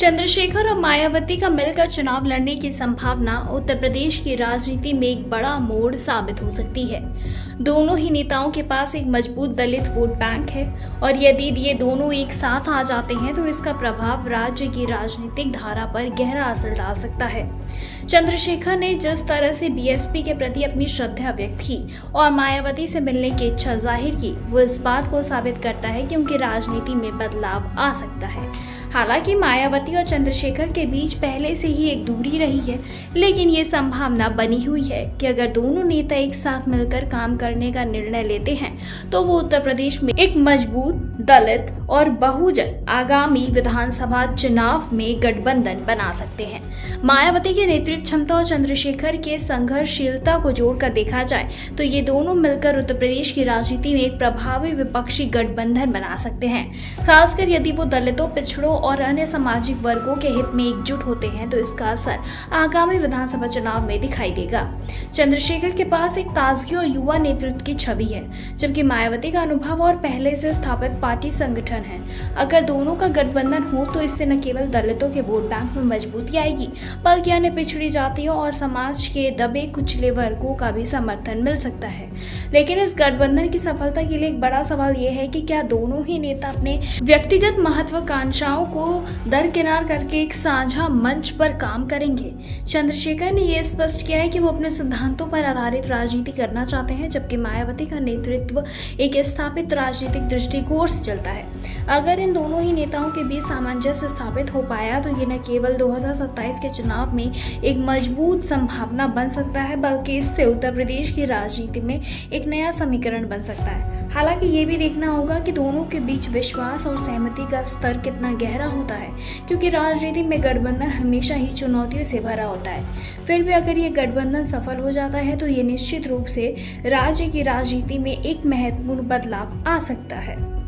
चंद्रशेखर और मायावती का मिलकर चुनाव लड़ने की संभावना उत्तर प्रदेश की राजनीति में एक बड़ा मोड़ साबित हो सकती है। दोनों ही नेताओं के पास एक मजबूत दलित वोट बैंक है और यदि ये दोनों एक साथ आ जाते हैं तो इसका प्रभाव राज्य की राजनीतिक धारा पर गहरा असर डाल सकता है। चंद्रशेखर ने जिस तरह से बीएसपी के प्रति अपनी श्रद्धा व्यक्त की और मायावती से मिलने की इच्छा जाहिर की, वो इस बात को साबित करता है कि उनकी राजनीति में बदलाव आ सकता है। हालांकि मायावती और चंद्रशेखर के बीच पहले से ही एक दूरी रही है, लेकिन ये संभावना बनी हुई है कि अगर दोनों नेता एक साथ मिलकर काम करने का निर्णय लेते हैं तो वो उत्तर प्रदेश में एक मजबूत दलित और बहुजन आगामी विधानसभा चुनाव में गठबंधन बना सकते हैं। मायावती की नेतृत्व क्षमता और चंद्रशेखर के संघर्षशीलता को जोड़कर देखा जाए तो ये दोनों मिलकर उत्तर प्रदेश की राजनीति में एक प्रभावी विपक्षी गठबंधन बना सकते हैं। खासकर यदि वो दलितों, पिछड़ों और अन्य सामाजिक वर्गों के हित में एकजुट होते हैं तो इसका असर आगामी विधानसभा चुनाव में दिखाई देगा। चंद्रशेखर के पास एक ताजगी और युवा नेतृत्व की छवि है, जबकि मायावती का अनुभव और पहले से स्थापित पार्टी संगठन है। अगर दोनों का गठबंधन हो तो इससे न केवल दलितों के वोट बैंक में मजबूती आएगी, बल्कि अन्य पिछड़ी जातियों और समाज के दबे कुचले वर्गों का भी समर्थन मिल सकता है। लेकिन इस गठबंधन की सफलता के लिए एक बड़ा सवाल यह है कि क्या दोनों ही नेता अपने व्यक्तिगत महत्वाकांक्षाओं को दरकिनार करके एक साझा मंच पर काम करेंगे। चंद्रशेखर ने यह स्पष्ट किया है कि वो अपने सिद्धांतों पर आधारित राजनीति करना चाहते हैं, जबकि मायावती का नेतृत्व एक स्थापित राजनीतिक दृष्टिकोण से चलता है। अगर इन दोनों ही नेताओं के बीच सामंजस्य स्थापित हो पाया तो ये न केवल 2027 के चुनाव में एक मजबूत संभावना बन सकता है, बल्कि इससे उत्तर प्रदेश की राजनीति में एक नया समीकरण बन सकता है। हालांकि ये भी देखना होगा कि दोनों के बीच विश्वास और सहमति का स्तर कितना गहरा होता है, क्योंकि राजनीति में गठबंधन हमेशा ही चुनौतियों से भरा होता है। फिर भी अगर ये गठबंधन सफल हो जाता है तो ये निश्चित रूप से राज्य की राजनीति में एक महत्वपूर्ण बदलाव आ सकता है।